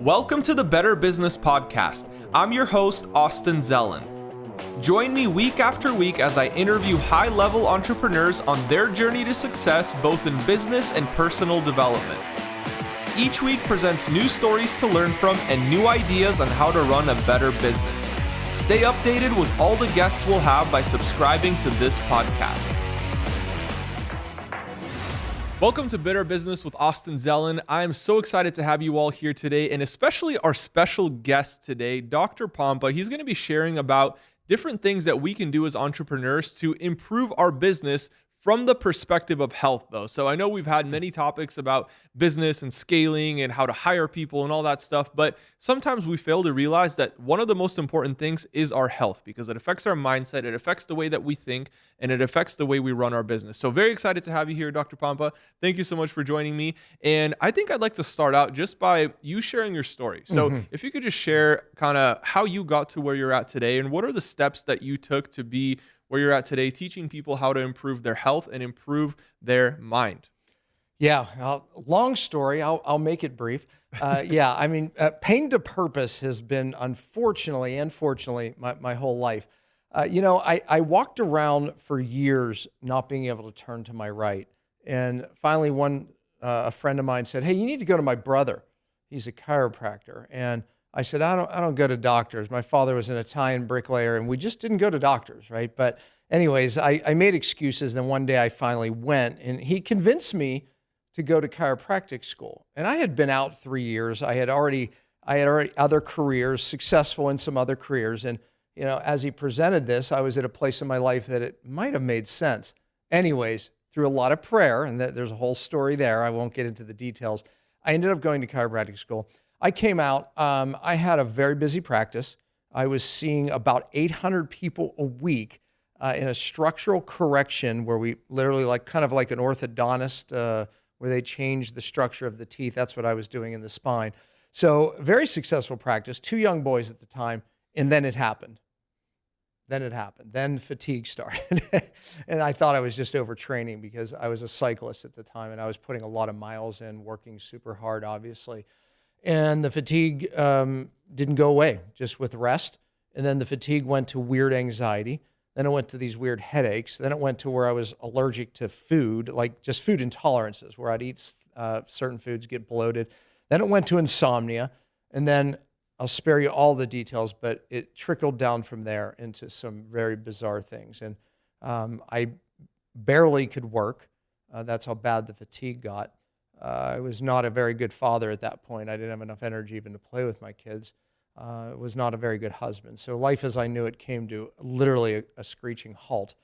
Welcome to the Better Business Podcast. I'm your host, Austin Zelan. Join me week after week as I interview high-level entrepreneurs on their journey to success, both in business and personal development. Each week presents new stories to learn from and new ideas on how to run a better business. Stay updated with all the guests we'll have by subscribing to this podcast. Welcome to Better Business with Austin Zelan. I am so excited to have you all here today, and especially our special guest today, Dr. Pompa. He's going to be sharing about different things that we can do as entrepreneurs to improve our business from the perspective of health, though. So I know we've had many topics about business and scaling and how to hire people and all that stuff, but sometimes we fail to realize that one of the most important things is our health, because it affects our mindset, it affects the way that we think, and it affects the way we run our business. So very excited to have you here, Dr. Pompa. Thank you so much for joining me. And I think I'd like to start out just by you sharing your story. So if you could just share kind of how you got to where you're at today, and what are the steps that you took to be where you're at today, teaching people how to improve their health and improve their mind. Yeah, long story. I'll make it brief. Pain to purpose has been, unfortunately and fortunately, my whole life. I walked around for years not being able to turn to my right. And finally, a friend of mine said, "Hey, you need to go to my brother. He's a chiropractor." And I said, I don't go to doctors. My father was an Italian bricklayer, and we just didn't go to doctors, right? But anyways, I made excuses. Then one day I finally went, and he convinced me to go to chiropractic school. And I had been out 3 years. I had already other careers, successful in some other careers. And, as he presented this, I was at a place in my life that it might have made sense. Anyways, through a lot of prayer, and there's a whole story there. I won't get into the details. I ended up going to chiropractic school. I came out, I had a very busy practice. I was seeing about 800 people a week in a structural correction where we literally kind of like an orthodontist where they change the structure of the teeth. That's what I was doing in the spine. So very successful practice, 2 young boys at the time, and then it happened. Then fatigue started. And I thought I was just overtraining because I was a cyclist at the time and I was putting a lot of miles in, working super hard, obviously. And the fatigue didn't go away just with rest. And then the fatigue went to weird anxiety. Then it went to these weird headaches. Then it went to where I was allergic to food, like just food intolerances, where I'd eat certain foods, get bloated. Then it went to insomnia. And then I'll spare you all the details, but it trickled down from there into some very bizarre things. And I barely could work. That's how bad the fatigue got. I was not a very good father at that point. I didn't have enough energy even to play with my kids. Was not a very good husband. So life as I knew it came to literally a screeching halt.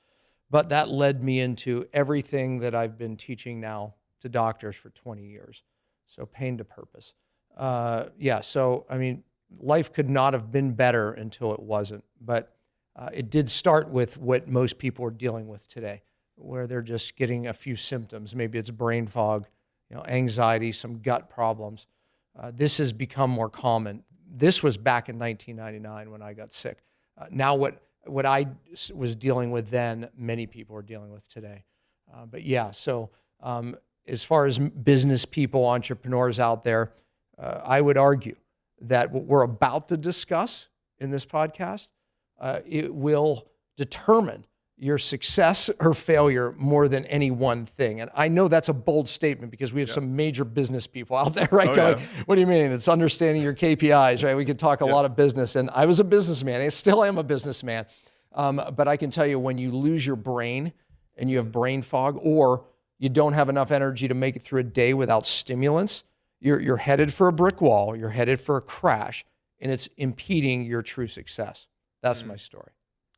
But that led me into everything that I've been teaching now to doctors for 20 years. So pain to purpose. Life could not have been better until it wasn't. But it did start with what most people are dealing with today, where they're just getting a few symptoms. Maybe it's brain fog, anxiety, some gut problems. This has become more common. This was back in 1999 when I got sick. Now what I was dealing with then, many people are dealing with today. As far as business people, entrepreneurs out there, I would argue that what we're about to discuss in this podcast, it will determine your success or failure more than any one thing. And I know that's a bold statement because we have some major business people out there, right? Going, what do you mean? It's understanding your KPIs, right? We could talk a lot of business, and I was a businessman. I still am a businessman. But I can tell you, when you lose your brain and you have brain fog, or you don't have enough energy to make it through a day without stimulants, you're headed for a brick wall. You're headed for a crash, and it's impeding your true success. That's my story.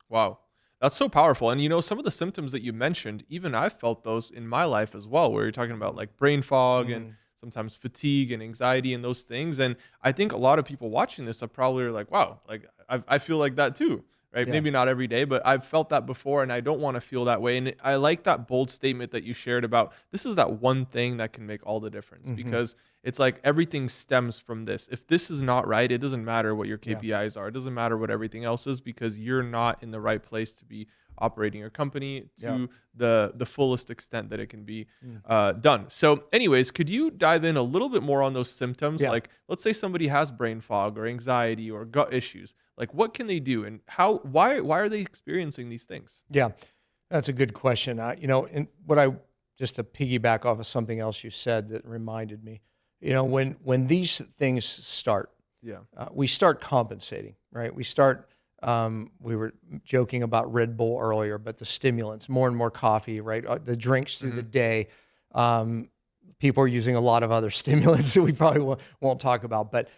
Wow. That's so powerful. And some of the symptoms that you mentioned, even I've felt those in my life as well, where you're talking about like brain fog and sometimes fatigue and anxiety and those things. And I think a lot of people watching this are probably like, wow, like I feel like that too, right? Yeah. Maybe not every day, but I've felt that before and I don't want to feel that way. And I like that bold statement that you shared about this is that one thing that can make all the difference, because it's like everything stems from this. If this is not right, it doesn't matter what your KPIs are. It doesn't matter what everything else is, because you're not in the right place to be operating your company Yeah. to the fullest extent that it can be done. So anyways, could you dive in a little bit more on those symptoms? Yeah. Like, let's say somebody has brain fog or anxiety or gut issues. Like, what can they do, and why are they experiencing these things? Yeah, that's a good question. And just to piggyback off of something else you said that reminded me, when these things start, Yeah. we start compensating, right? We were joking about Red Bull earlier, but the stimulants, more and more coffee, right? The drinks through the day. People are using a lot of other stimulants that we probably won't talk about, but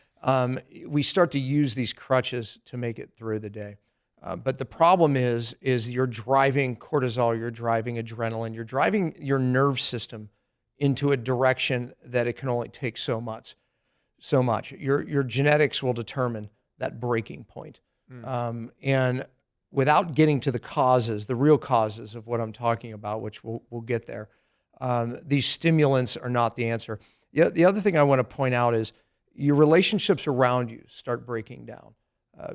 we start to use these crutches to make it through the day. But the problem is you're driving cortisol, you're driving adrenaline, you're driving your nerve system into a direction that it can only take so much. Your genetics will determine that breaking point. And without getting to the real causes of what I'm talking about, which we'll get there, these stimulants are not the answer. The other thing I want to point out is your relationships around you start breaking down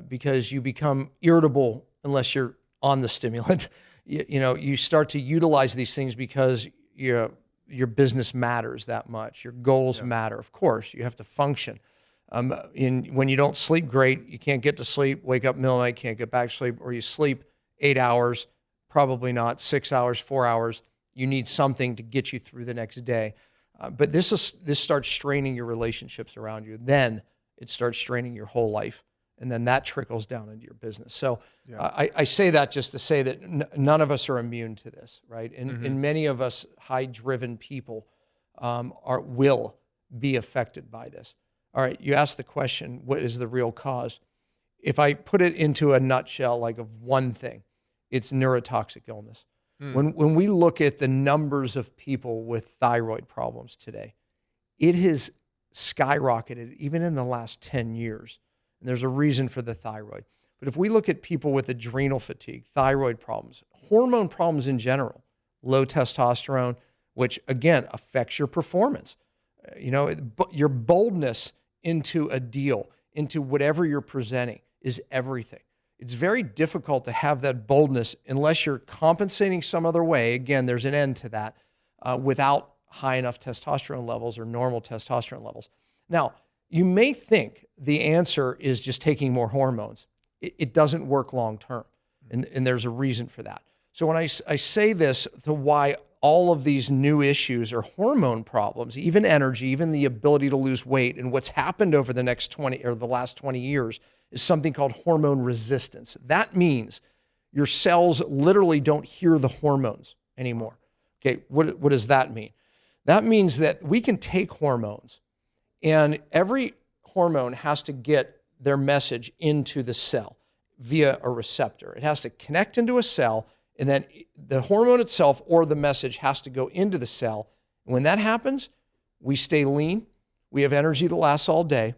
because you become irritable unless you're on the stimulant. You start to utilize these things because your business matters that much. Your goals matter. Of course, you have to function. When you don't sleep great, you can't get to sleep, wake up middle of the night, can't get back to sleep, or you sleep 8 hours, probably not 6 hours, 4 hours. You need something to get you through the next day. But this starts straining your relationships around you. Then it starts straining your whole life. And then that trickles down into your business. So I say that just to say that none of us are immune to this, right? And many of us high-driven people will be affected by this. All right, you asked the question, what is the real cause? If I put it into a nutshell, like of one thing, it's neurotoxic illness. When we look at the numbers of people with thyroid problems today, it has skyrocketed even in the last 10 years. And there's a reason for the thyroid. But if we look at people with adrenal fatigue, thyroid problems, hormone problems in general, low testosterone, which again affects your performance, your boldness into a deal, into whatever you're presenting is everything. It's very difficult to have that boldness unless you're compensating some other way. Again, there's an end to that without high enough testosterone levels or normal testosterone levels. Now, you may think the answer is just taking more hormones. It doesn't work long term, and there's a reason for that. So when I say this to why all of these new issues are hormone problems, even energy, even the ability to lose weight, and what's happened over the last 20 years is something called hormone resistance. That means your cells literally don't hear the hormones anymore. Okay, what does that mean? That means that we can take hormones, and every hormone has to get their message into the cell via a receptor. It has to connect into a cell, and then the hormone itself or the message has to go into the cell. And when that happens, we stay lean. We have energy that lasts all day.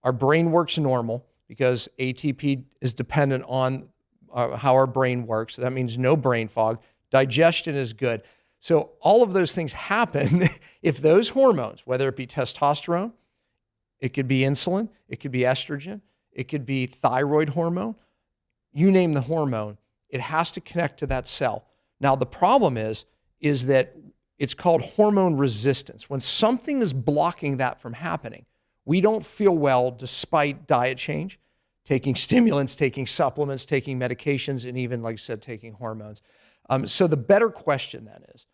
Our brain works normal because ATP is dependent on how our brain works. So that means no brain fog. Digestion is good. So all of those things happen if those hormones, whether it be testosterone, it could be insulin, it could be estrogen, it could be thyroid hormone, you name the hormone, it has to connect to that cell. Now, the problem is that it's called hormone resistance. When something is blocking that from happening, we don't feel well despite diet change, taking stimulants, taking supplements, taking medications, and even, like I said, taking hormones. So the better question then is,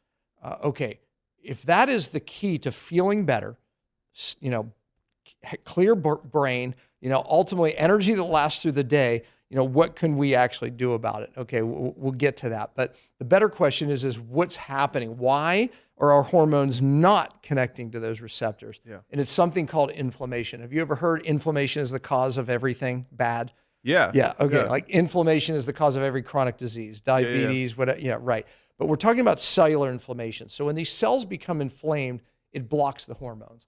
okay, if that is the key to feeling better, clear brain, ultimately energy that lasts through the day, what can we actually do about it? Okay, we'll get to that. But the better question is what's happening? Why are our hormones not connecting to those receptors? Yeah. And it's something called inflammation. Have you ever heard inflammation is the cause of everything bad? Yeah. Yeah. Okay. Yeah. Like inflammation is the cause of every chronic disease, diabetes, whatever. Yeah, right. But we're talking about cellular inflammation. So when these cells become inflamed, it blocks the hormones.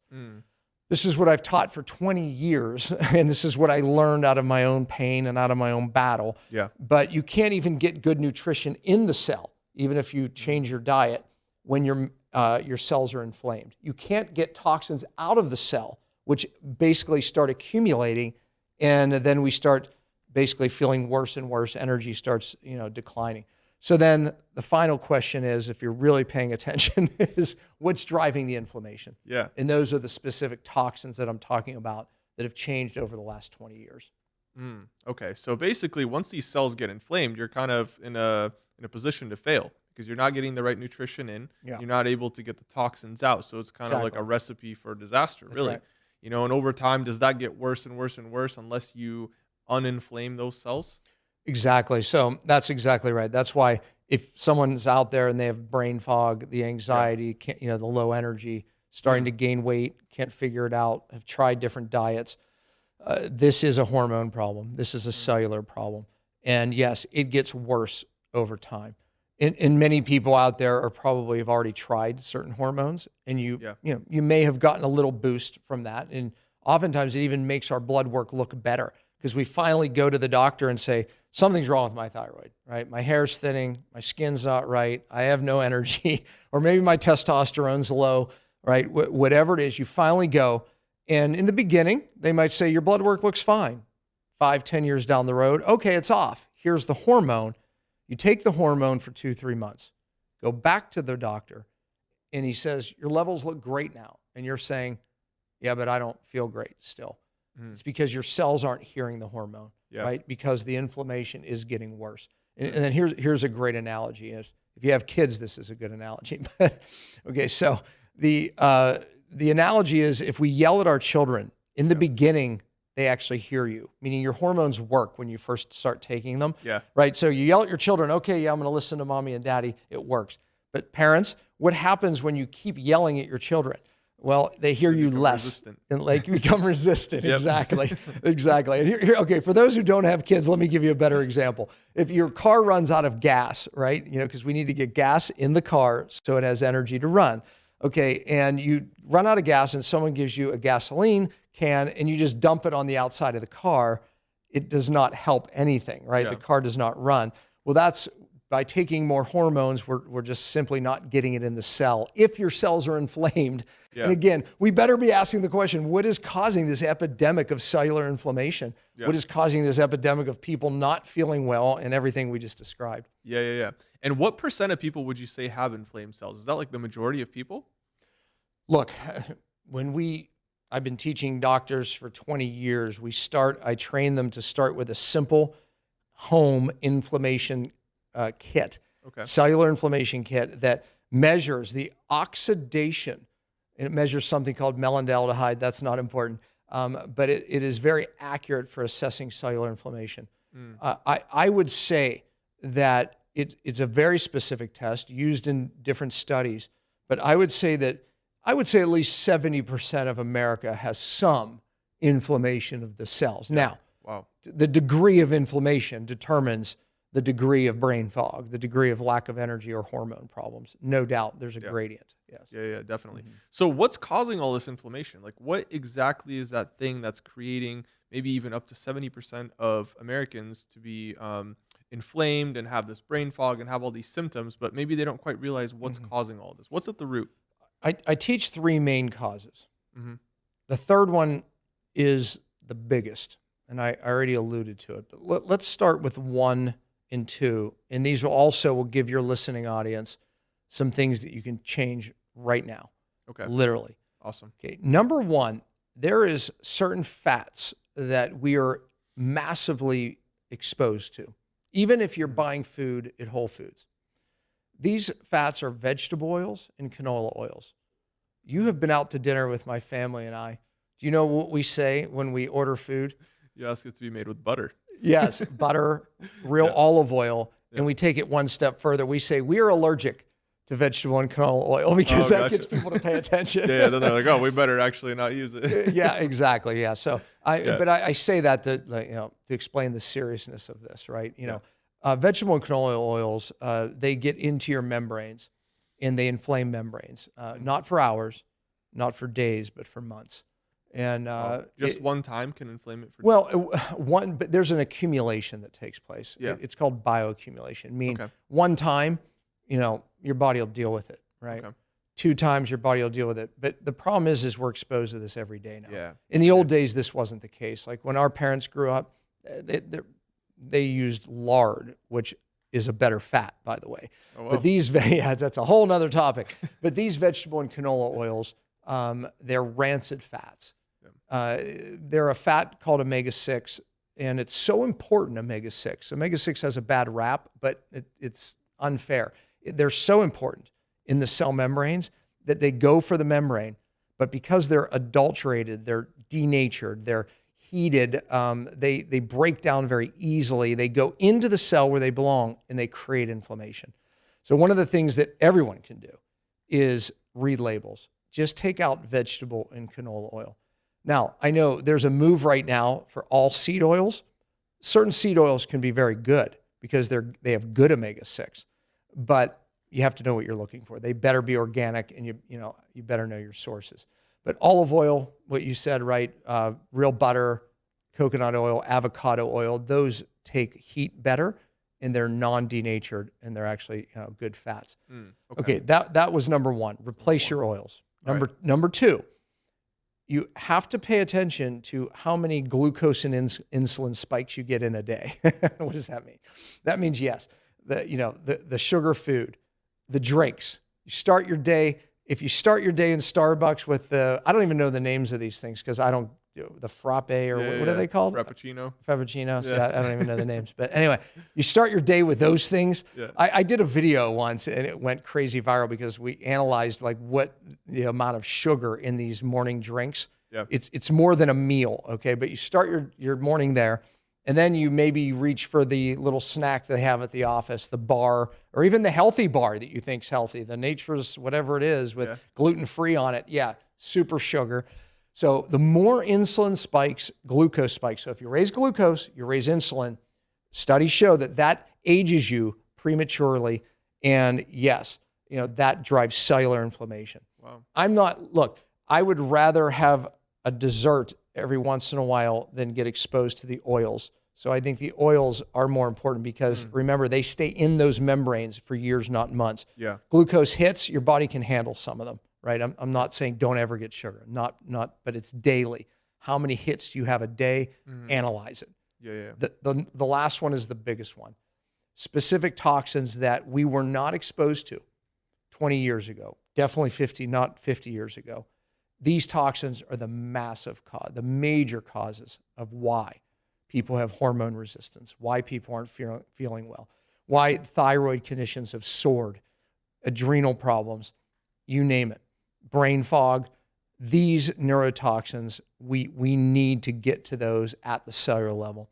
This is what I've taught for 20 years, and this is what I learned out of my own pain and out of my own battle. Yeah. But you can't even get good nutrition in the cell, even if you change your diet, when your cells are inflamed. You can't get toxins out of the cell, which basically start accumulating, and then we start basically feeling worse and worse. Energy starts, declining. So then the final question is, if you're really paying attention, is what's driving the inflammation? Yeah. And those are the specific toxins that I'm talking about that have changed over the last 20 years. Okay. So basically, once these cells get inflamed, you're kind of in a position to fail because you're not getting the right nutrition in. Yeah. You're not able to get the toxins out. So it's kind of like a recipe for disaster, That's really. right. You know, and over time, does that get worse and worse and worse unless you uninflame those cells? Exactly. So that's exactly right. That's why if someone's out there and they have brain fog, the anxiety, the low energy, starting to gain weight, can't figure it out, have tried different diets, this is a hormone problem. This is a cellular problem. And yes, it gets worse over time. And many people out there are probably have already tried certain hormones, and you may have gotten a little boost from that. And oftentimes it even makes our blood work look better because we finally go to the doctor and say, something's wrong with my thyroid, right? My hair's thinning, my skin's not right, I have no energy, or maybe my testosterone's low, right? Whatever it is, you finally go. And in the beginning, they might say, your blood work looks fine. 5-10 years down the road, okay, it's off. Here's the hormone. You take the hormone for 2-3 months, go back to the doctor, and he says, your levels look great now. And you're saying, yeah, but I don't feel great still. It's because your cells aren't hearing the hormone, right? Because the inflammation is getting worse. And then here's a great analogy. If you have kids, this is a good analogy. Okay, so the analogy is if we yell at our children, in the beginning, they actually hear you, meaning your hormones work when you first start taking them, right? So you yell at your children, okay, yeah, I'm going to listen to mommy and daddy. It works. But parents, what happens when you keep yelling at your children? Well, they hear you less, resistant. and like you become resistant. Exactly. And okay, for those who don't have kids, let me give you a better example. If your car runs out of gas, right? Because we need to get gas in the car so it has energy to run. Okay, and you run out of gas, and someone gives you a gasoline can, and you just dump it on the outside of the car. It does not help anything, right? The car does not run. Well, that's by taking more hormones, we're just simply not getting it in the cell. If your cells are inflamed, and again, we better be asking the question, what is causing this epidemic of cellular inflammation? What is causing this epidemic of people not feeling well and everything we just described? Yeah. And what % of people would you say have inflamed cells? Is that like the majority of people? Look, I've been teaching doctors for 20 years. I train them to start with a simple home inflammation kit, cellular inflammation kit that measures the oxidation, and it measures something called mellandaldehyde. That's not important, but it is very accurate for assessing cellular inflammation. I would say that it's a very specific test used in different studies, but I would say at least 70% of America has some inflammation of the cells. Now, the degree of inflammation determines the degree of brain fog, the degree of lack of energy or hormone problems. No doubt there's a gradient. Yes. Yeah, definitely. So what's causing all this inflammation? Like what exactly is that thing that's creating maybe even up to 70% of Americans to be inflamed and have this brain fog and have all these symptoms, but maybe they don't quite realize what's causing all this? What's at the root? I teach 3 main causes. The third one is the biggest, and I already alluded to it. But let's start with 1 and 2, and these will give your listening audience some things that you can change right now. Okay. Literally. Awesome. Okay. Number 1, there is certain fats that we are massively exposed to, even if you're buying food at Whole Foods. These fats are vegetable oils and canola oils. You have been out to dinner with my family and I. Do you know what we say when we order food? You ask it to be made with butter. Yes, butter, real olive oil. And we take it one step further. We say we are allergic to vegetable and canola oil because that gets people to pay attention. Then they're like, oh, we better actually not use it. Yeah, exactly. Yeah. So I say that to explain the seriousness of this, right? Vegetable and canola oils, they get into your membranes and they inflame membranes, not for hours, not for days, but for months. And one time can inflame it for but there's an accumulation that takes place. It's called bioaccumulation. One time, your body will deal with it, right? 2 times your body will deal with it. But the problem is we're exposed to this every day now. Yeah. In the old days, this wasn't the case. Like when our parents grew up, they used lard, which is a better fat, by the way. Oh, wow. But these, yeah, that's a whole nother topic. But these vegetable and canola oils, they're rancid fats. They're a fat called omega-6, and it's so important, omega-6. Omega-6 has a bad rap, but it's unfair. They're so important in the cell membranes that they go for the membrane, but because they're adulterated, they're denatured, they're heated, they break down very easily. They go into the cell where they belong, and they create inflammation. So one of the things that everyone can do is read labels. Just take out vegetable and canola oil. Now, I know there's a move right now for all seed oils. Certain seed oils can be very good because they have good omega-6, but you have to know what you're looking for. They better be organic, and you better know your sources. But olive oil, what you said, right? Real butter, coconut oil, avocado oil, those take heat better, and they're non-denatured, and they're actually good fats. Okay, that was number one. Replace your oils. Number two, you have to pay attention to how many glucose and insulin spikes you get in a day. What does that mean? That means, yes, the sugar food, the drinks. You start your day. If you start your day in Starbucks with I don't even know the names of these things because I don't do the frappe or what are they called? Frappuccino. Frappuccino. So I don't even know the names. But anyway, you start your day with those things. Yeah. I did a video once and it went crazy viral because we analyzed like what the amount of sugar in these morning drinks. Yeah. It's more than a meal, okay? But you start your morning there, and then you maybe reach for the little snack they have at the office, the bar, or even the healthy bar that you think's healthy, the Nature's whatever it is with gluten-free on it. Yeah, super sugar. So the more insulin spikes, glucose spikes. So if you raise glucose, you raise insulin. Studies show that ages you prematurely, and yes, that drives cellular inflammation. Wow. I would rather have a dessert every once in a while than get exposed to the oils. So I think the oils are more important because remember, they stay in those membranes for years, not months. Yeah. Glucose hits, your body can handle some of them, right? I'm not saying don't ever get sugar, but it's daily. How many hits do you have a day? Analyze it. Yeah. The last one is the biggest one. Specific toxins that we were not exposed to 20 years ago, definitely 50 years ago. These toxins are the major causes of why people have hormone resistance, why people aren't feeling well, why thyroid conditions have soared, adrenal problems, you name it, brain fog. These neurotoxins, we need to get to those at the cellular level.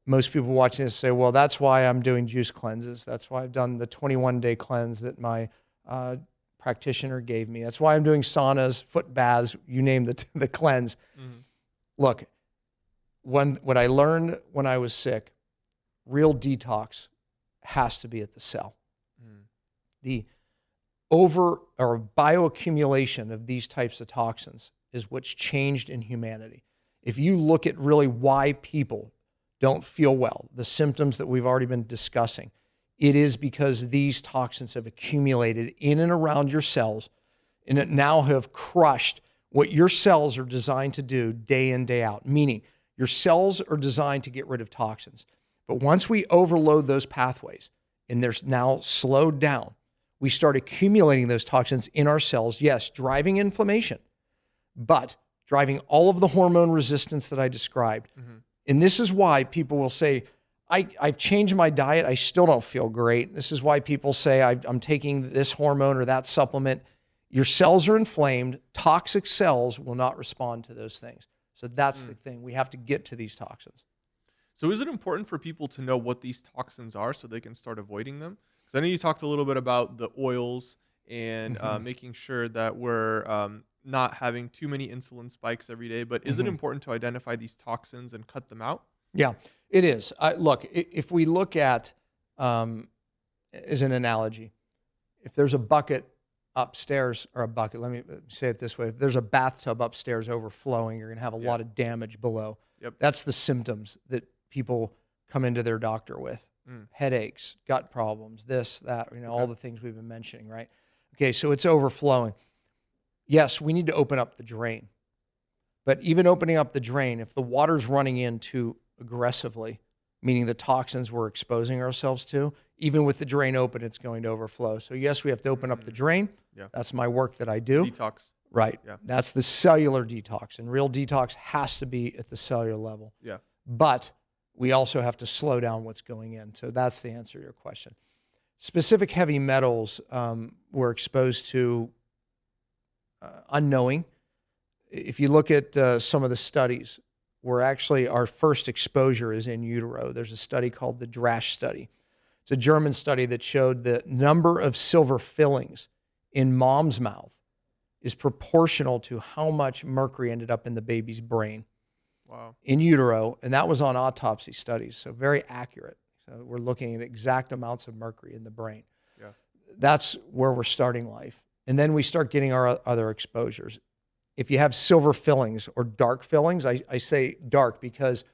Most people watching this say, well, that's why I'm doing juice cleanses. That's why I've done the 21-day cleanse that my practitioner gave me. That's why I'm doing saunas, foot baths, you name the cleanse. Look, what I learned when I was sick, real detox has to be at the cell. The bioaccumulation of these types of toxins is what's changed in humanity. If you look at really why people don't feel well, the symptoms that we've already been discussing, it is because these toxins have accumulated in and around your cells and it now have crushed what your cells are designed to do day in, day out, meaning your cells are designed to get rid of toxins. But once we overload those pathways and they're now slowed down, we start accumulating those toxins in our cells, yes, driving inflammation, but driving all of the hormone resistance that I described. And this is why people will say, I've changed my diet, I still don't feel great. This is why people say I'm taking this hormone or that supplement. Your cells are inflamed. Toxic cells will not respond to those things. So that's the thing. We have to get to these toxins. So is it important for people to know what these toxins are so they can start avoiding them? Because I know you talked a little bit about the oils and making sure that we're not having too many insulin spikes every day, but is it important to identify these toxins and cut them out? Yeah, it is. Look, if we look at, as an analogy, if there's a bucket upstairs, or a bucket, let me say it this way, if there's a bathtub upstairs overflowing, you're going to have a lot of damage below. That's the symptoms that people come into their doctor with. Headaches, gut problems, this, that, all the things we've been mentioning, right? Okay, so it's overflowing. Yes, we need to open up the drain. But even opening up the drain, if the water's running in too aggressively, meaning the toxins we're exposing ourselves to, even with the drain open, it's going to overflow. So yes, we have to open up the drain. Yeah. That's my work that I do. Detox. Right. Yeah. That's the cellular detox, and real detox has to be at the cellular level. Yeah. But we also have to slow down what's going in. So that's the answer to your question. Specific heavy metals we're exposed to unknowing. If you look at some of the studies, where actually our first exposure is in utero. There's a study called the DRASH study. It's a German study that showed the number of silver fillings in mom's mouth is proportional to how much mercury ended up in the baby's brain. Wow. In utero, and that was on autopsy studies, so very accurate. So we're looking at exact amounts of mercury in the brain. Yeah. That's where we're starting life. And then we start getting our other exposures. If you have silver fillings or dark fillings, I say dark because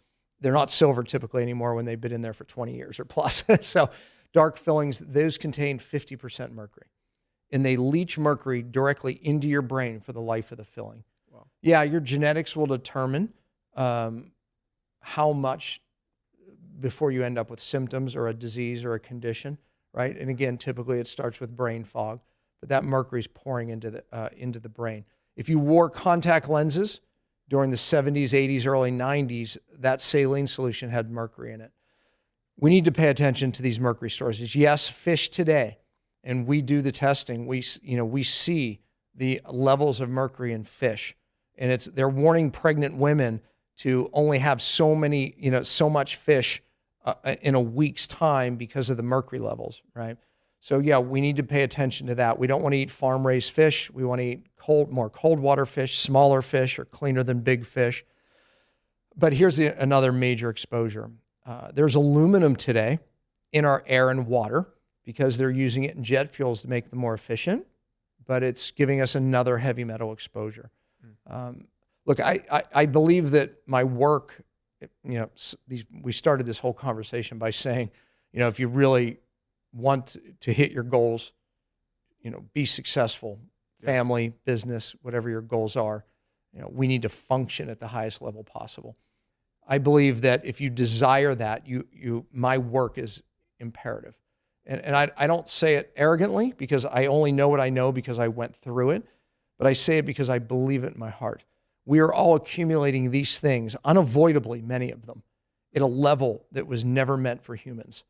they're not silver typically anymore when they've been in there for 20 years or plus. So dark fillings, those contain 50% mercury. And they leach mercury directly into your brain for the life of the filling. Wow. Yeah, your genetics will determine how much before you end up with symptoms or a disease or a condition, right? And again, typically it starts with brain fog, but that mercury is pouring into the brain. If you wore contact lenses during the 70s, 80s, early 90s, that saline solution had mercury in it. We need to pay attention to these mercury sources. Yes, fish today, and we do the testing. We see the levels of mercury in fish, and they're warning pregnant women to only have so much fish in a week's time because of the mercury levels, right? So yeah, we need to pay attention to that. We don't want to eat farm-raised fish. We want to eat more cold water fish, smaller fish, or cleaner than big fish. But here's another major exposure. There's aluminum today in our air and water because they're using it in jet fuels to make them more efficient, but it's giving us another heavy metal exposure. Look, I believe that my work, we started this whole conversation by saying, if you really want to hit your goals, be successful, family, business, whatever your goals are, we need to function at the highest level possible. I believe that if you desire that, my work is imperative. And I don't say it arrogantly because I only know what I know because I went through it, but I say it because I believe it in my heart. We are all accumulating these things, unavoidably, many of them, at a level that was never meant for humans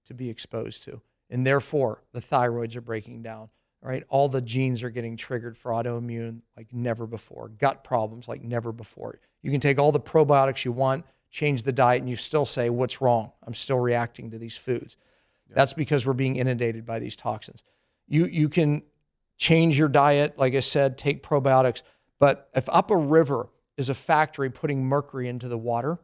to be exposed to. And therefore, the thyroids are breaking down, right? All the genes are getting triggered for autoimmune like never before, gut problems like never before. You can take all the probiotics you want, change the diet, and you still say, what's wrong? I'm still reacting to these foods. Yeah. That's because we're being inundated by these toxins. You can change your diet, like I said, take probiotics, but if up a river is a factory putting mercury into the water,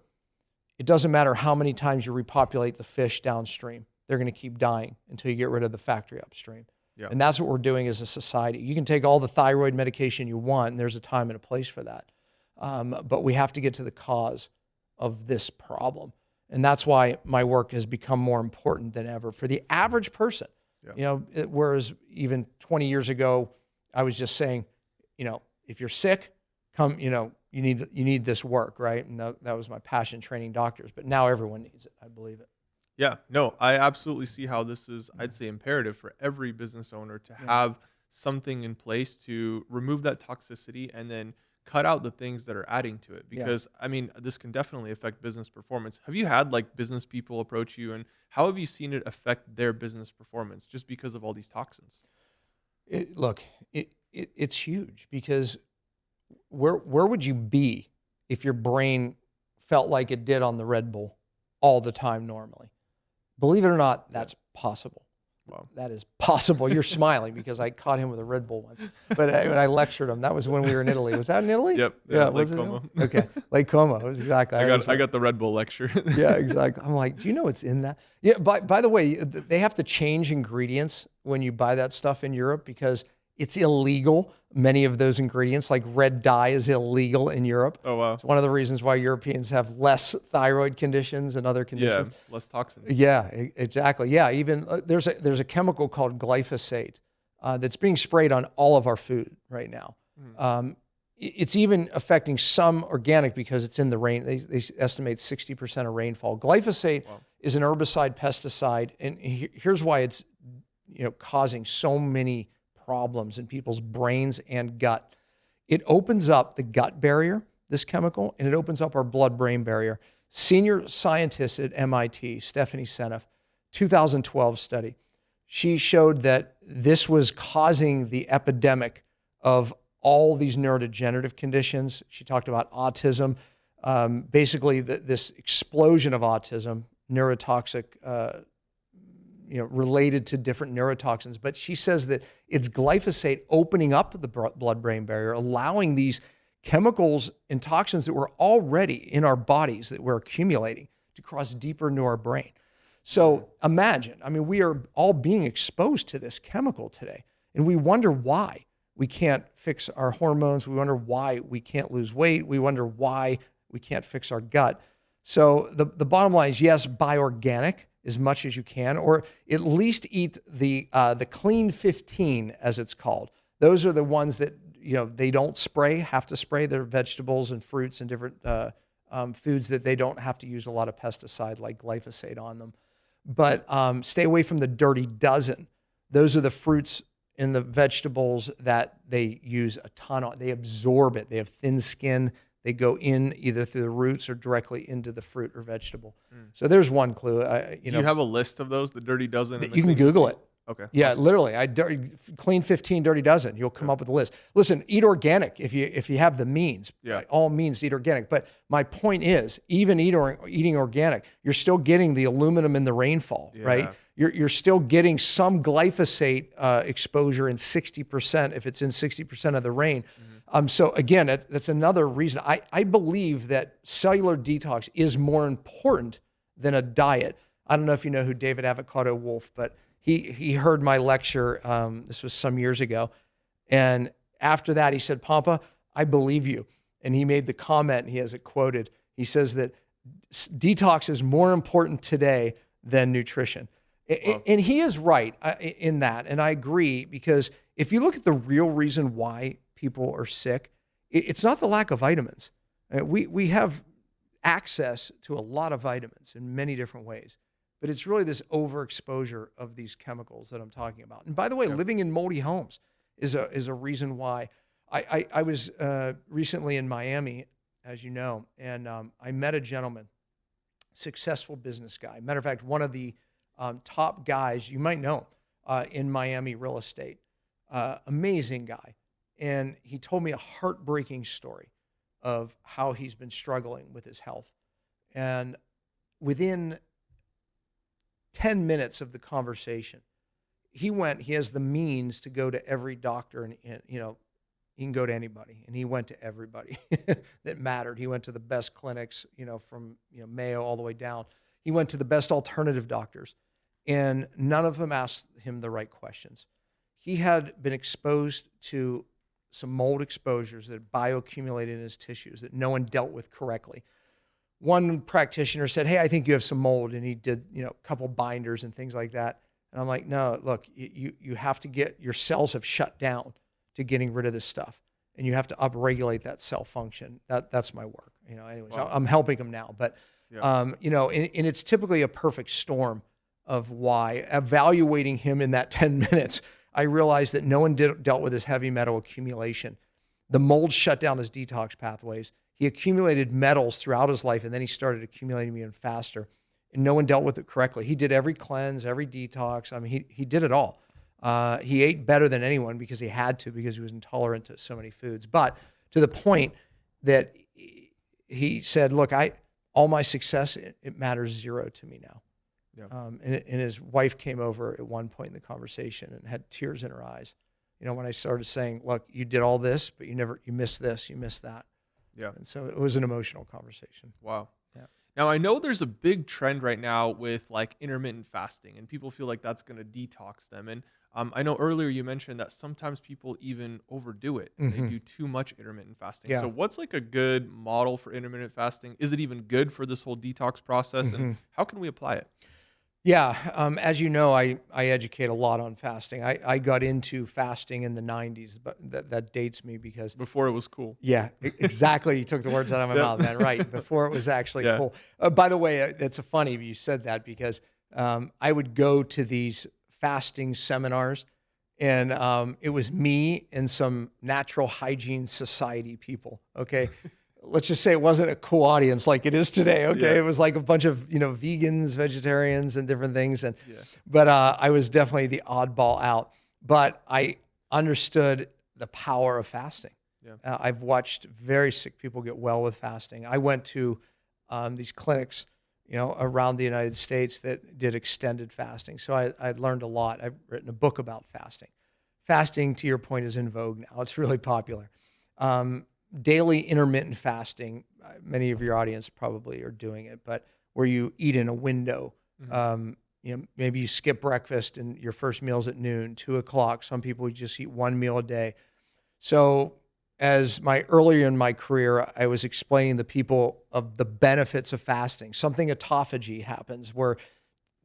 it doesn't matter how many times you repopulate the fish downstream. They're going to keep dying until you get rid of the factory upstream. Yeah. And that's what we're doing as a society. You can take all the thyroid medication you want, and there's a time and a place for that. But we have to get to the cause of this problem. And that's why my work has become more important than ever for the average person. Yeah. Whereas even 20 years ago, I was just saying, if you're sick, come, you need this work, right? And that was my passion, training doctors. But now everyone needs it. I believe it. Yeah, no, I absolutely see how this is, I'd say, imperative for every business owner to have something in place to remove that toxicity and then cut out the things that are adding to it. Because, this can definitely affect business performance. Have you had business people approach you, and how have you seen it affect their business performance just because of all these toxins? It's huge because where would you be if your brain felt like it did on the Red Bull all the time normally? Believe it or not, that's possible. Wow. That is possible. You're smiling because I caught him with a Red Bull once. But when I lectured him, that was when we were in Italy. Was that in Italy? Yep. Yeah, Lake Como. Okay. Lake Como. It was exactly. I got the Red Bull lecture. Yeah, exactly. I'm like, do you know what's in that? Yeah. By the way, they have to change ingredients when you buy that stuff in Europe because it's illegal. Many of those ingredients, like red dye, is illegal in Europe. Oh, wow. It's one of the reasons why Europeans have less thyroid conditions and other conditions. Yeah, less toxins. Yeah, exactly. Yeah, even there's a chemical called glyphosate that's being sprayed on all of our food right now. It's even affecting some organic because it's in the rain. They estimate 60% of rainfall. Glyphosate is an herbicide pesticide, and here's why it's causing so many problems in people's brains and gut. It opens up the gut barrier, this chemical, and it opens up our blood-brain barrier. Senior scientist at MIT, Stephanie Seneff, 2012 study, she showed that this was causing the epidemic of all these neurodegenerative conditions. She talked about autism, basically this explosion of autism, neurotoxic, related to different neurotoxins. But she says that it's glyphosate opening up the blood-brain barrier, allowing these chemicals and toxins that were already in our bodies that we're accumulating to cross deeper into our brain. So imagine, we are all being exposed to this chemical today, and we wonder why we can't fix our hormones. We wonder why we can't lose weight. We wonder why we can't fix our gut. So the bottom line is, yes, buy organic as much as you can, or at least eat the clean 15, as it's called. Those are the ones that they don't have to spray. They're vegetables and fruits and different foods that they don't have to use a lot of pesticide like glyphosate on them. But stay away from the dirty dozen. Those are the fruits and the vegetables that they use a ton on. They absorb it. They have thin skin. They go in either through the roots or directly into the fruit or vegetable. So there's one clue. Do you have a list of those, the dirty dozen? You can Google it. Okay. Yeah, awesome. Literally, clean 15 dirty dozen. You'll come up with a list. Listen, eat organic if you have the means. Yeah. By all means, eat organic. But my point is, even eating organic, you're still getting the aluminum in the rainfall, right? You're still getting some glyphosate exposure in 60% if it's in 60% of the rain. So again, that's another reason. I believe that cellular detox is more important than a diet. I don't know if you know who David Avocado Wolf, but he heard my lecture. This was some years ago. And after that, he said, "Pompa, I believe you." And he made the comment, and he has it quoted. He says that detox is more important today than nutrition. Wow. And he is right in that. And I agree, because if you look at the real reason why people are sick, it's not the lack of vitamins. We have access to a lot of vitamins in many different ways, but it's really this overexposure of these chemicals that I'm talking about. And by the way, living in moldy homes is a reason why. I was recently in Miami, as you know, and I met a gentleman, successful business guy. Matter of fact, one of the top guys, you might know, in Miami real estate. Amazing guy. And he told me a heartbreaking story of how he's been struggling with his health. And within 10 minutes of the conversation, he has the means to go to every doctor, and he can go to anybody. And he went to everybody that mattered. He went to the best clinics, from Mayo all the way down. He went to the best alternative doctors, and none of them asked him the right questions. He had been exposed to some mold exposures that bioaccumulated in his tissues that no one dealt with correctly. One practitioner said, "Hey, I think you have some mold," and he did, a couple binders and things like that. And I'm like, "No, look, you have to get, your cells have shut down to getting rid of this stuff, and you have to upregulate that cell function." That's my work, Anyways, wow. I'm helping him now, but and it's typically a perfect storm of why. Evaluating him in that 10 minutes, I realized that no one dealt with his heavy metal accumulation. The mold shut down his detox pathways. He accumulated metals throughout his life, and then he started accumulating even faster. And no one dealt with it correctly. He did every cleanse, every detox. He did it all. He ate better than anyone because he had to, because he was intolerant to so many foods. But to the point that he said, "Look, all my success, it matters zero to me now." Yeah. And his wife came over at one point in the conversation and had tears in her eyes. When I started saying, "Look, you did all this, but you missed this, you missed that." Yeah. And so it was an emotional conversation. Wow. Yeah. Now, I know there's a big trend right now with like intermittent fasting, and people feel like that's going to detox them. And I know earlier you mentioned that sometimes people even overdo it. And They do too much intermittent fasting. Yeah. So what's like a good model for intermittent fasting? Is it even good for this whole detox process? And how can we apply it? Yeah, as you know, I educate a lot on fasting. I got into fasting in the 90s, but that dates me because, Before it was cool. yeah, exactly. You took the words out of my Yep. mouth, man. Right. Before it was actually Yeah. cool. By the way, it's a funny you said that because I would go to these fasting seminars and it was me and some natural hygiene society people. Okay. Let's just say it wasn't a cool audience like it is today. Okay. Yeah. It was like a bunch of, vegans, vegetarians and different things. And, Yeah. but I was definitely the oddball out, but I understood the power of fasting. Yeah. I've watched very sick people get well with fasting. I went to these clinics, around the United States that did extended fasting. So I learned a lot. I've written a book about fasting. Fasting, to your point, is in vogue now. It's really popular. Daily intermittent fasting, many of your audience probably are doing it, but where you eat in a window. Maybe you skip breakfast and your first meal's at noon, 2 o'clock. Some people just eat one meal a day. So earlier in my career, I was explaining to people of the benefits of fasting. Something autophagy happens where,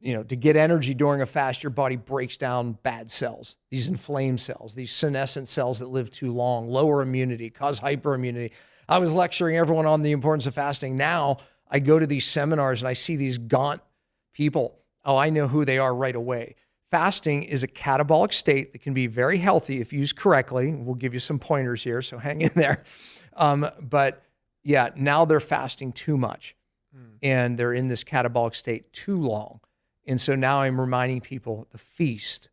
to get energy during a fast, your body breaks down bad cells, these inflamed cells, these senescent cells that live too long, lower immunity, cause hyperimmunity. I was lecturing everyone on the importance of fasting. Now I go to these seminars and I see these gaunt people. Oh, I know who they are right away. Fasting is a catabolic state that can be very healthy if used correctly. We'll give you some pointers here, so hang in there. But yeah, now they're fasting too much and they're in this catabolic state too long. And so now I'm reminding people the feast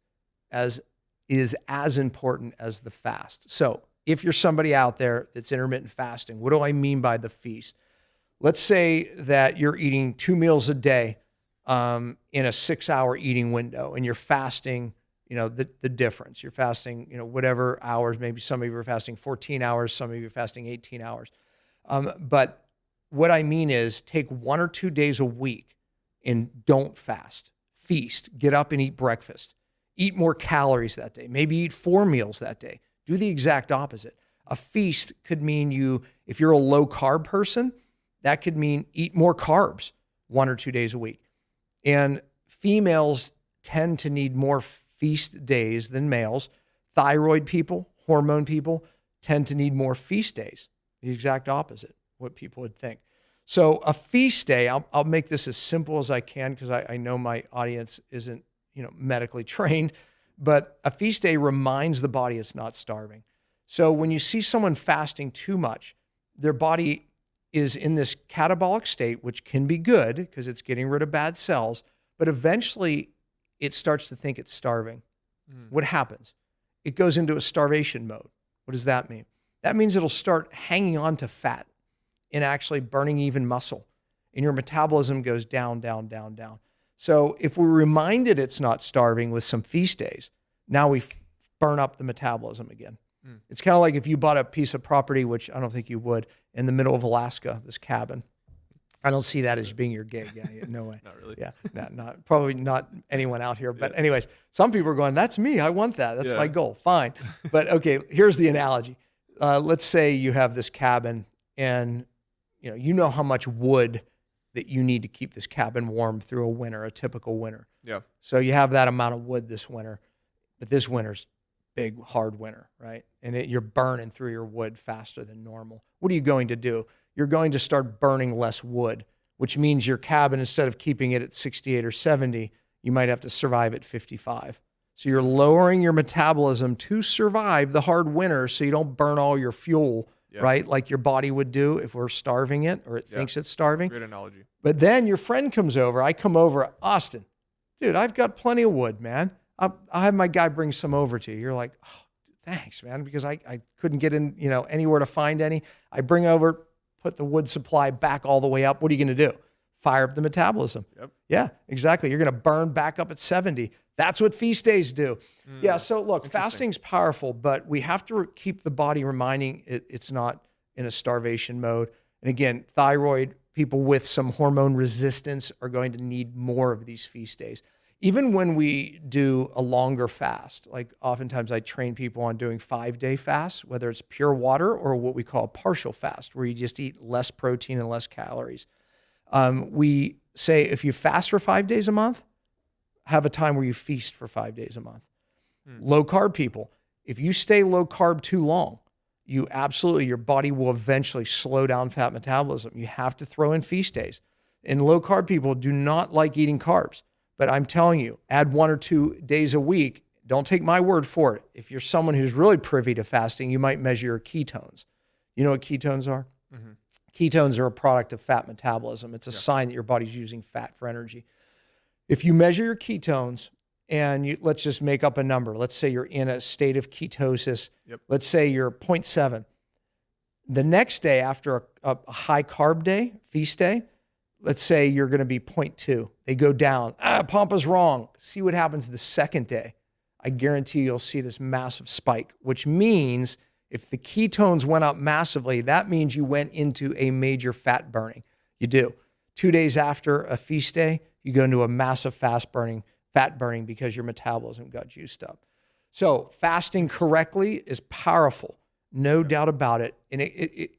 is as important as the fast. So if you're somebody out there that's intermittent fasting, what do I mean by the feast? Let's say that you're eating 2 meals a day in a 6-hour eating window and you're fasting, the difference. You're fasting, whatever hours, maybe some of you are fasting 14 hours, some of you are fasting 18 hours. But what I mean is take 1 or 2 days a week and don't fast. Feast. Get up and eat breakfast. Eat more calories that day. Maybe eat 4 meals that day. Do the exact opposite. A feast could mean if you're a low carb person, that could mean eat more carbs 1 or 2 days a week. And females tend to need more feast days than males. Thyroid people, hormone people tend to need more feast days. The exact opposite, what people would think. So a feast day, I'll make this as simple as I can because I know my audience isn't, medically trained, but a feast day reminds the body it's not starving. So when you see someone fasting too much, their body is in this catabolic state, which can be good because it's getting rid of bad cells, but eventually it starts to think it's starving. What happens? It goes into a starvation mode. What does that mean? That means it'll start hanging on to fat and actually burning even muscle. And your metabolism goes down, down, down, down. So if we're reminded it's not starving with some feast days, now we burn up the metabolism again. It's kind of like if you bought a piece of property, which I don't think you would, in the middle of Alaska, this cabin. I don't see that as being your gig. Yeah, no way. Not really. Yeah, probably not anyone out here. But anyways, some people are going, that's me. I want that. That's my goal. Fine. But okay, here's the analogy. Let's say you have this cabin and you know how much wood that you need to keep this cabin warm through a winter, a typical winter. Yeah. So you have that amount of wood this winter, but this winter's big, hard winter, right? And you're burning through your wood faster than normal. What are you going to do? You're going to start burning less wood, which means your cabin, instead of keeping it at 68 or 70, you might have to survive at 55. So you're lowering your metabolism to survive the hard winter so you don't burn all your fuel, right? Like your body would do if we're starving it or it thinks it's starving. Great analogy. But then your friend comes over. I come over, Austin, dude, I've got plenty of wood, man. I'll have my guy bring some over to you. You're like, oh, thanks, man, because I couldn't get in, anywhere to find any. I bring over, put the wood supply back all the way up. What are you going to do? Fire up the metabolism. Yep. Yeah, exactly. You're going to burn back up at 70. That's what feast days do. Yeah, so look, fasting's powerful, but we have to keep the body reminding it's not in a starvation mode. And again, thyroid people with some hormone resistance are going to need more of these feast days. Even when we do a longer fast, like oftentimes I train people on doing 5-day fasts, whether it's pure water or what we call a partial fast, where you just eat less protein and less calories. We say if you fast for 5 days a month, have a time where you feast for 5 days a month. Low carb people, if you stay low carb too long, your body will eventually slow down fat metabolism. You have to throw in feast days. And low carb people do not like eating carbs. But I'm telling you, add 1 or 2 days a week. Don't take my word for it. If you're someone who's really privy to fasting, you might measure your ketones. You know what ketones are? Mm-hmm. Ketones are a product of fat metabolism. It's a sign that your body's using fat for energy. If you measure your ketones and let's just make up a number. Let's say you're in a state of ketosis. Yep. Let's say you're 0.7. The next day after a high carb day, feast day, let's say you're going to be 0.2. They go down. Pompa's wrong. See what happens the second day. I guarantee you'll see this massive spike, which means if the ketones went up massively, that means you went into a major fat burning. You do. 2 days after a feast day, you go into a massive fat burning because your metabolism got juiced up. So fasting correctly is powerful, no doubt about it. And it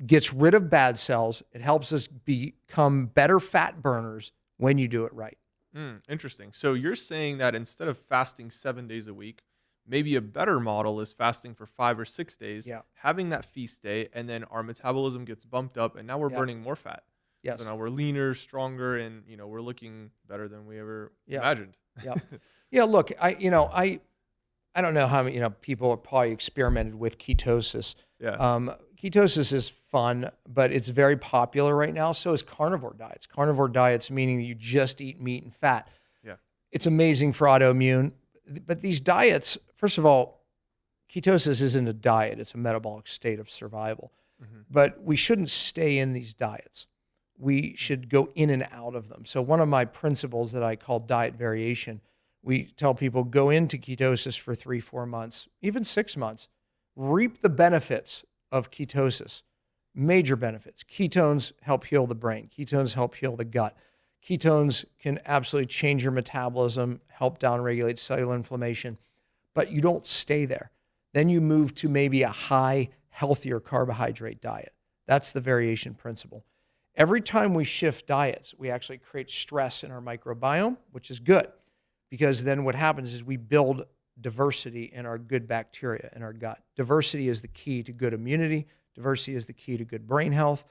gets rid of bad cells. It helps us become better fat burners when you do it right. Interesting. So you're saying that instead of fasting 7 days a week, maybe a better model is fasting for 5 or 6 days, having that feast day, and then our metabolism gets bumped up, and now we're burning more fat. Yes. So now we're leaner, stronger, and we're looking better than we ever imagined. Yeah. Look, I don't know how many people have probably experimented with ketosis. Yeah. Ketosis is fun, but it's very popular right now. So is carnivore diets. Carnivore diets meaning that you just eat meat and fat. Yeah. It's amazing for autoimmune, but these diets, first of all, ketosis isn't a diet; it's a metabolic state of survival. Mm-hmm. But we shouldn't stay in these diets. We should go in and out of them. So one of my principles that I call diet variation, we tell people go into ketosis for 3-4 months, even 6 months, reap the benefits of ketosis, major benefits. Ketones help heal the brain. Ketones help heal the gut. Ketones can absolutely change your metabolism, help downregulate cellular inflammation, but you don't stay there. Then you move to maybe a high, healthier carbohydrate diet. That's the variation principle. Every time we shift diets, we actually create stress in our microbiome, which is good because then what happens is we build diversity in our good bacteria in our gut. Diversity is the key to good immunity. Diversity is the key to good brain health.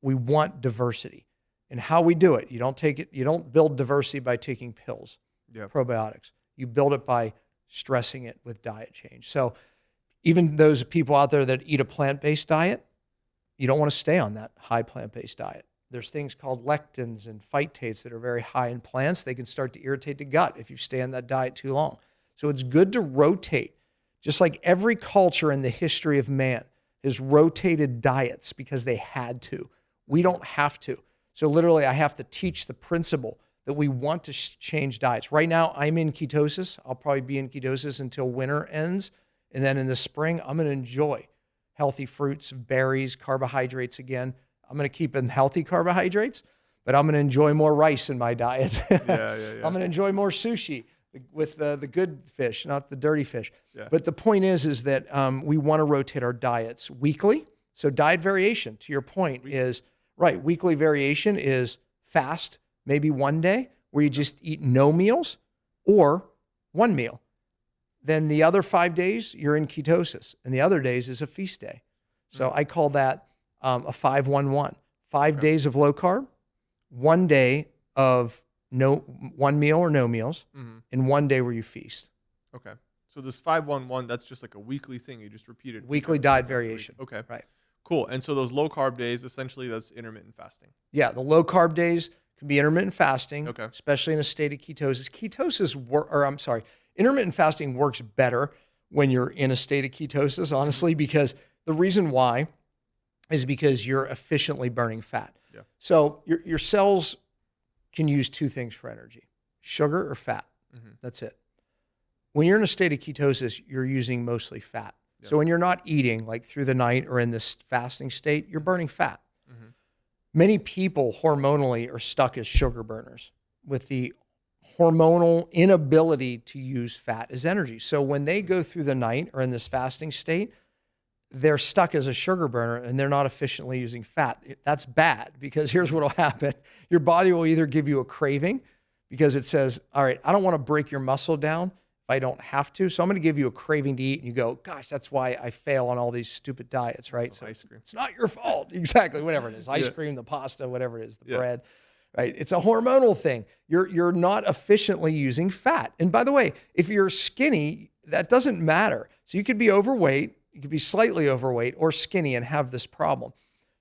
We want diversity. And how we do it, you don't build diversity by taking pills, probiotics. You build it by stressing it with diet change. So even those people out there that eat a plant-based diet, you don't want to stay on that high plant-based diet. There's things called lectins and phytates that are very high in plants. They can start to irritate the gut if you stay on that diet too long. So it's good to rotate. Just like every culture in the history of man has rotated diets because they had to. We don't have to. So literally, I have to teach the principle that we want to change diets. Right now, I'm in ketosis. I'll probably be in ketosis until winter ends. And then in the spring, I'm going to enjoy healthy fruits, berries, carbohydrates again. I'm going to keep in healthy carbohydrates, but I'm going to enjoy more rice in my diet. I'm going to enjoy more sushi with the good fish, not the dirty fish. Yeah. But the point is that we want to rotate our diets weekly. So diet variation, to your point, is right. Weekly variation is fast, maybe one day where you just eat no meals or one meal. Then the other 5 days, you're in ketosis. And the other days is a feast day. So I call that a 5-1-1. 5 days of low carb, 1 day of one meal or no meals, and 1 day where you feast. Okay. So this 5-1-1, that's just like a weekly thing. You just repeat it. Weekly diet variation. Okay. Right. Cool. And so those low carb days, essentially that's intermittent fasting. Yeah. The low carb days can be intermittent fasting, especially in a state of ketosis. Intermittent fasting works better when you're in a state of ketosis, honestly, because the reason why is because you're efficiently burning fat. Yeah. So your cells can use two things for energy, sugar or fat. That's it. When you're in a state of ketosis, you're using mostly fat. Yeah. So when you're not eating, like through the night or in this fasting state, you're burning fat. Many people hormonally are stuck as sugar burners with the hormonal inability to use fat as energy. So when they go through the night or in this fasting state, they're stuck as a sugar burner and they're not efficiently using fat. That's bad, because here's what will happen. Your body will either give you a craving because it says, all right, I don't want to break your muscle down if I don't have to. So I'm going to give you a craving to eat. And you go, gosh, that's why I fail on all these stupid diets, right? So ice cream. it's not your fault. Exactly. Whatever it is. Ice cream, the pasta, whatever it is, the bread, right? It's a hormonal thing. You're not efficiently using fat. And by the way, if you're skinny, that doesn't matter. So you could be overweight, you could be slightly overweight or skinny and have this problem.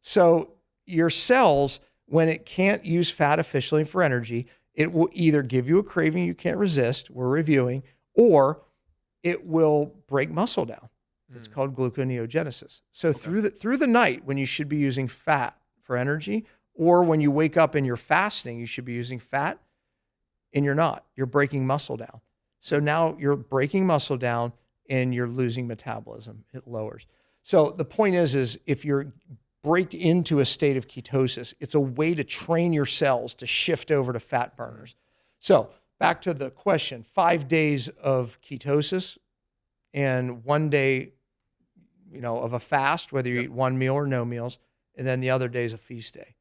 So your cells, when it can't use fat efficiently for energy, it will either give you a craving you can't resist, we're reviewing, or it will break muscle down. It's called gluconeogenesis. So through the night, when you should be using fat for energy, or when you wake up and you're fasting, you should be using fat, and you're not. You're breaking muscle down. So now you're breaking muscle down and you're losing metabolism. It lowers. So the point is if you're break into a state of ketosis, it's a way to train your cells to shift over to fat burners. So back to the question, 5 days of ketosis and 1 day, of a fast, whether you eat one meal or no meals, and then the other day is a feast day.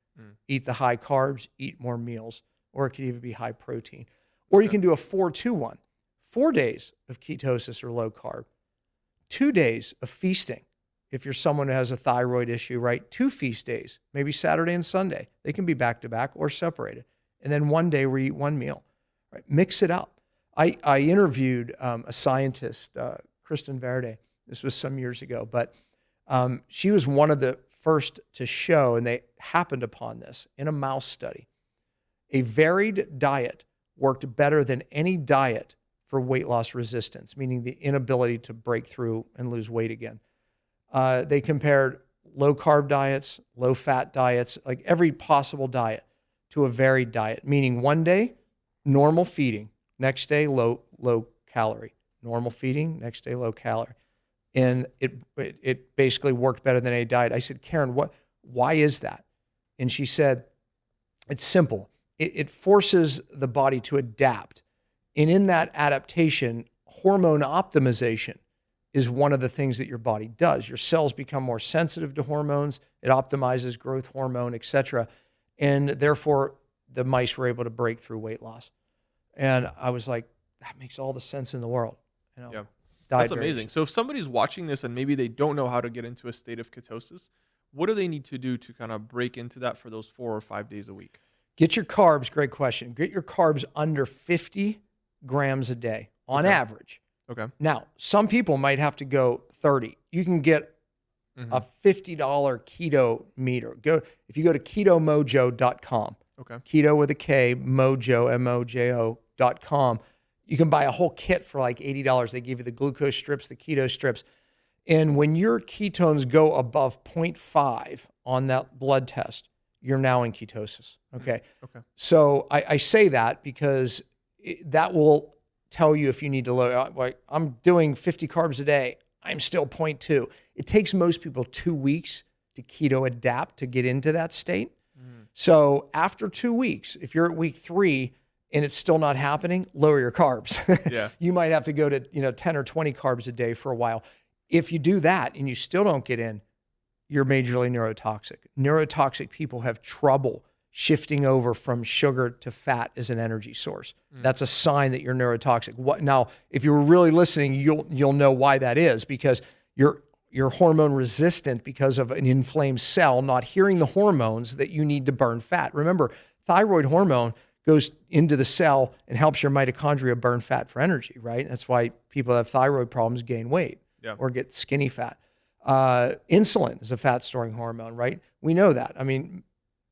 Eat the high carbs, eat more meals, or it could even be high protein. Or you can do a 4-2-1. 4 days of ketosis or low carb, 2 days of feasting. If you're someone who has a thyroid issue, right? 2 feast days, maybe Saturday and Sunday. They can be back to back or separated. And then 1 day where you eat one meal, right? Mix it up. I interviewed a scientist, Kristen Verde. This was some years ago, but she was one of the first to show, and they happened upon this in a mouse study. A varied diet worked better than any diet for weight loss resistance, meaning the inability to break through and lose weight again. They compared low carb diets, low fat diets, like every possible diet, to a varied diet, meaning 1 day, normal feeding, next day, low calorie, normal feeding, next day, low calorie. And it basically worked better than any diet. I said, Karen, why is that? And she said, it's simple. It forces the body to adapt. And in that adaptation, hormone optimization is one of the things that your body does. Your cells become more sensitive to hormones. It optimizes growth hormone, et cetera. And therefore, the mice were able to break through weight loss. And I was like, that makes all the sense in the world. Yeah, that's amazing. So if somebody's watching this and maybe they don't know how to get into a state of ketosis, what do they need to do to kind of break into that for those 4 or 5 days a week? Get your carbs, great question. Get your carbs under 50 grams a day on average. Okay. Now, some people might have to go 30. You can get a $50 keto meter. If you go to ketomojo.com, keto with a K, mojo, mojo.com, you can buy a whole kit for like $80. They give you the glucose strips, the keto strips. And when your ketones go above 0.5 on that blood test, you're now in ketosis. Okay. So I say that because that will tell you if you need to lower. Like, I'm doing 50 carbs a day. I'm still 0.2. It takes most people 2 weeks to keto adapt to get into that state. So after 2 weeks, if you're at week 3 and it's still not happening, lower your carbs. You might have to go to 10 or 20 carbs a day for a while. If you do that and you still don't get in, you're majorly neurotoxic. Neurotoxic people have trouble shifting over from sugar to fat as an energy source. That's a sign that you're neurotoxic. Now, if you were really listening, you'll know why that is, because you're hormone resistant because of an inflamed cell not hearing the hormones that you need to burn fat. Remember, thyroid hormone goes into the cell and helps your mitochondria burn fat for energy, right? That's why people that have thyroid problems gain weight or get skinny fat. Insulin is a fat storing hormone, right? We know that. I mean,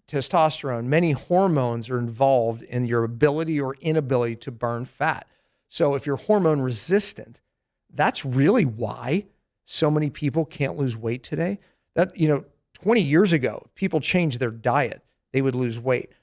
testosterone, many hormones are involved in your ability or inability to burn fat. So if you're hormone resistant, that's really why so many people can't lose weight today. That, 20 years ago, people changed their diet, they would lose weight.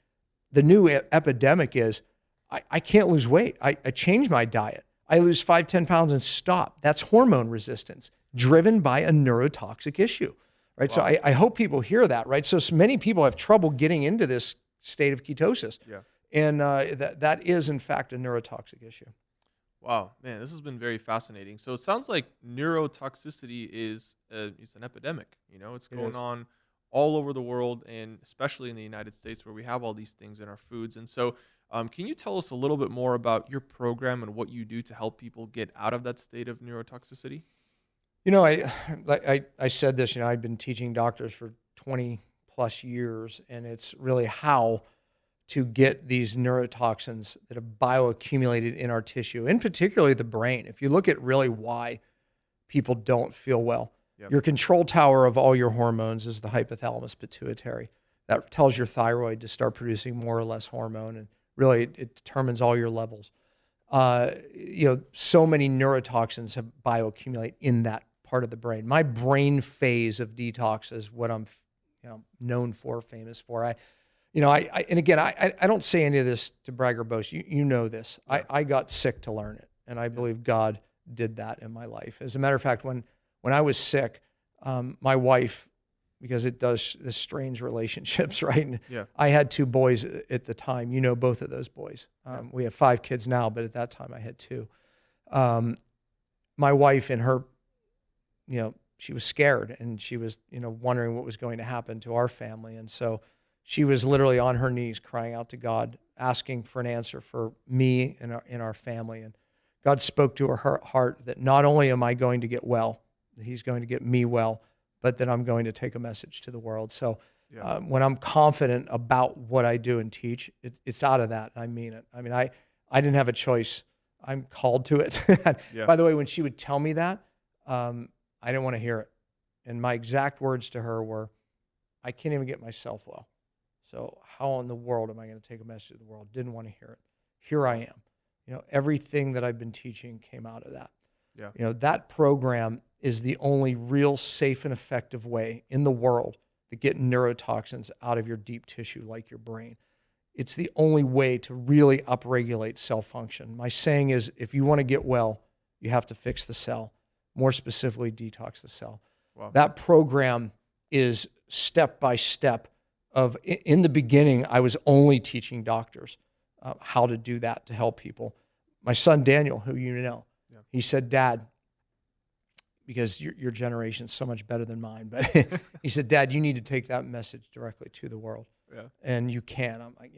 The new epidemic is, I can't lose weight. I changed my diet. I lose 5-10 pounds and stop. That's hormone resistance driven by a neurotoxic issue, right? Wow. So I hope people hear that, right? So many people have trouble getting into this state of ketosis. And that is, in fact, a neurotoxic issue. Wow, man, this has been very fascinating. So it sounds like neurotoxicity is it's an epidemic. It's It going is. on all over the world, and especially in the United States, where we have all these things in our foods. And so, can you tell us a little bit more about your program and what you do to help people get out of that state of neurotoxicity? I like I said this. I've been teaching doctors for 20 plus years, and it's really how to get these neurotoxins that have bioaccumulated in our tissue, in particularly the brain. If you look at really why people don't feel well, Yep. your control tower of all your hormones is the hypothalamus pituitary. That tells your thyroid to start producing more or less hormone, and really it determines all your levels. So many neurotoxins have bioaccumulate in that part of the brain. My brain phase of detox is what I'm, known for, famous for. And again, I don't say any of this to brag or boast. You know this. Yeah. I got sick to learn it, and I believe God did that in my life. As a matter of fact, when I was sick, my wife, because it does this strange relationships, right? And Yeah. I had two boys at the time. You know both of those boys. We have 5 kids now, but at that time I had 2. My wife and her, she was scared, and she was, wondering what was going to happen to our family. And so she was literally on her knees crying out to God, asking for an answer for me and our family. And God spoke to her heart that not only am I going to get well, that He's going to get me well, but that I'm going to take a message to the world. So Yeah. when I'm confident about what I do and teach, it's out of that. I mean it. I mean, I didn't have a choice. I'm called to it. Yeah. By the way, when she would tell me that, I didn't want to hear it. And my exact words to her were, I can't even get myself well. So how in the world am I going to take a message to the world? Didn't want to hear it. Here I am. Everything that I've been teaching came out of that. Yeah. That program is the only real safe and effective way in the world to get neurotoxins out of your deep tissue like your brain. It's the only way to really upregulate cell function. My saying is, if you want to get well, you have to fix the cell, more specifically detox the cell. Wow. That program is step by step of, in the beginning, I was only teaching doctors how to do that to help people. My son, Daniel, who Yeah. he said, Dad, because your generation's so much better than mine, but he said, Dad, you need to take that message directly to the world. Yeah. And you can. I'm like,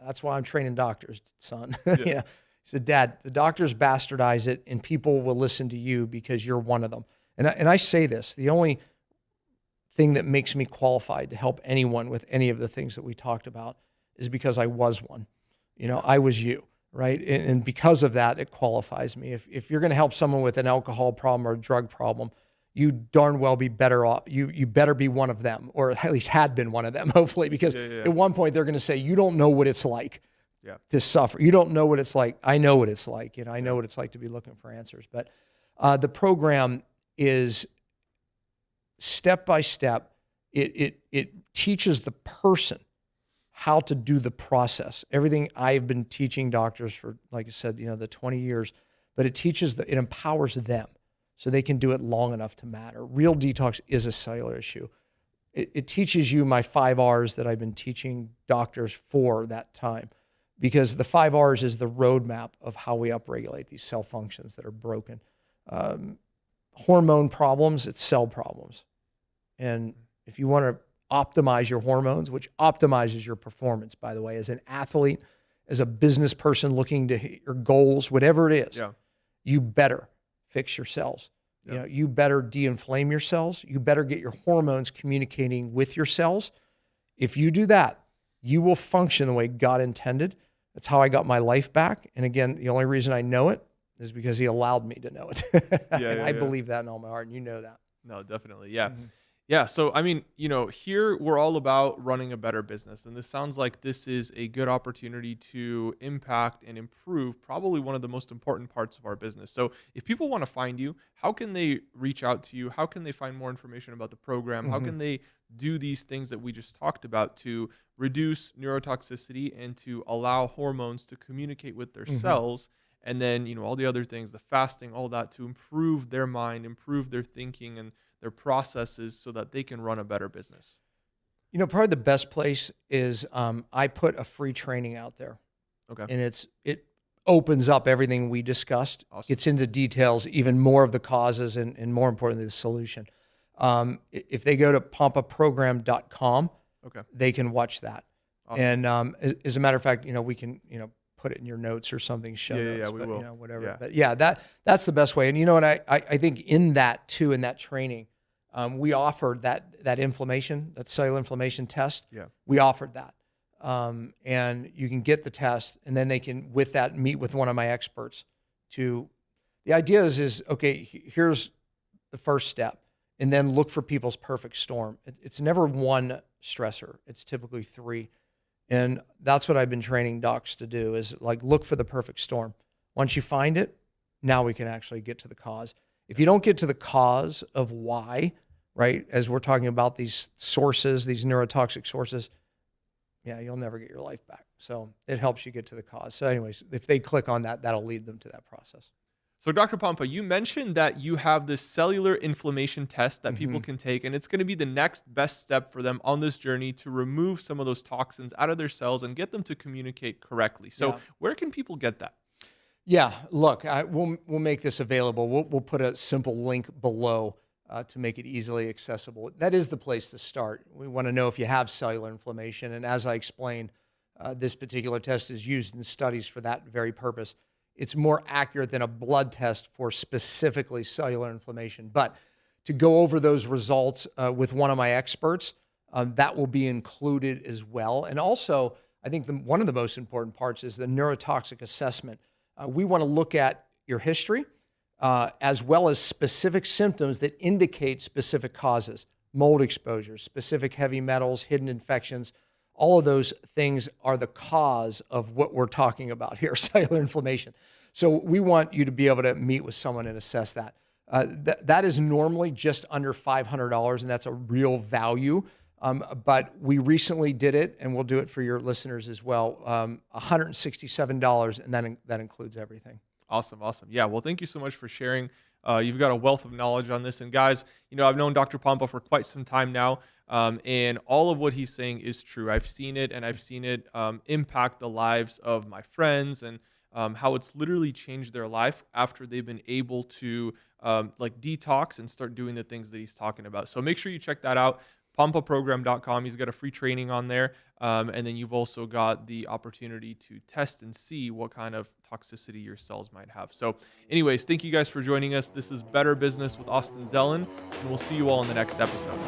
that's why I'm training doctors, son. Yeah. He said, Dad, the doctors bastardize it, and people will listen to you because you're one of them. And I say this, the only thing that makes me qualified to help anyone with any of the things that we talked about is because I was one. I was you, right? And because of that, it qualifies me. If you're going to help someone with an alcohol problem or a drug problem, you darn well be better off. You better be one of them, or at least had been one of them, hopefully, because Yeah. at one point they're going to say, you don't know what it's like Yeah. to suffer. You don't know what it's like. I know what it's like. I know what it's like to be looking for answers. But the program is step by step. It teaches the person how to do the process. Everything I've been teaching doctors for, like I said, the 20 years, but it empowers them so they can do it long enough to matter. Real detox is a cellular issue. It teaches you my 5 R's that I've been teaching doctors for that time, because the 5 R's is the roadmap of how we upregulate these cell functions that are broken. Hormone problems, it's cell problems. And if you want to optimize your hormones, which optimizes your performance, by the way, as an athlete, as a business person looking to hit your goals, whatever it is, you better fix your cells. You better de-inflame your cells. You better get your hormones communicating with your cells. If you do that, you will function the way God intended. That's how I got my life back. And again, the only reason I know it is because He allowed me to know it. I believe that in all my heart, and you know that. No, definitely. Yeah. Yeah. So, I mean, here we're all about running a better business. And this sounds like this is a good opportunity to impact and improve probably one of the most important parts of our business. So if people want to find you, how can they reach out to you? How can they find more information about the program? How can they do these things that we just talked about to reduce neurotoxicity and to allow hormones to communicate with their cells? And then, all the other things, the fasting, all that, to improve their mind, improve their thinking and their processes so that they can run a better business. Probably the best place is I put a free training out there. Okay. And opens up everything we discussed, Awesome. gets into details, even more of the causes and more importantly, the solution. If they go to pompaprogram.com, Okay. they can watch that. Awesome. And as a matter of fact, we can, put it in your notes or something, show Yeah, notes, we but, will. whatever. Yeah. But yeah, that's the best way. And what I think in that too, in that training, we offered that inflammation, that cellular inflammation test. Yeah. We offered that. And you can get the test, and then they can, with that, meet with one of my experts the idea is, okay, here's the first step, and then look for people's perfect storm. It's never one stressor. It's typically three. And that's what I've been training docs to do, is like, look for the perfect storm. Once you find it, now we can actually get to the cause. If you don't get to the cause of why, right, as we're talking about these sources, these neurotoxic sources, yeah, you'll never get your life back. So it helps you get to the cause. So anyways, if they click on that, that'll lead them to that process. So, Dr. Pompa, you mentioned that you have this cellular inflammation test that people can take, and it's going to be the next best step for them on this journey to remove some of those toxins out of their cells and get them to communicate correctly. So, where can people get that? Yeah, look, we'll make this available. We'll put a simple link below to make it easily accessible. That is the place to start. We want to know if you have cellular inflammation, and as I explained, this particular test is used in studies for that very purpose. It's more accurate than a blood test for specifically cellular inflammation. But to go over those results with one of my experts, that will be included as well. And also, I think one of the most important parts is the neurotoxic assessment. We want to look at your history as well as specific symptoms that indicate specific causes, mold exposure, specific heavy metals, hidden infections. All of those things are the cause of what we're talking about here, cellular inflammation. So we want you to be able to meet with someone and assess that. That is normally just under $500, and that's a real value. But we recently did it, and we'll do it for your listeners as well, $167, and that includes everything. Awesome. Yeah, well, thank you so much for sharing. You've got a wealth of knowledge on this. And guys, I've known Dr. Pompa for quite some time now, and all of what he's saying is true. I've seen it, and I've seen it impact the lives of my friends, and how it's literally changed their life after they've been able to detox and start doing the things that he's talking about. So make sure you check that out. PompaProgram.com. He's got a free training on there. And then you've also got the opportunity to test and see what kind of toxicity your cells might have. So anyways, thank you guys for joining us. This is Better Business with Austin Zelan, and we'll see you all in the next episode.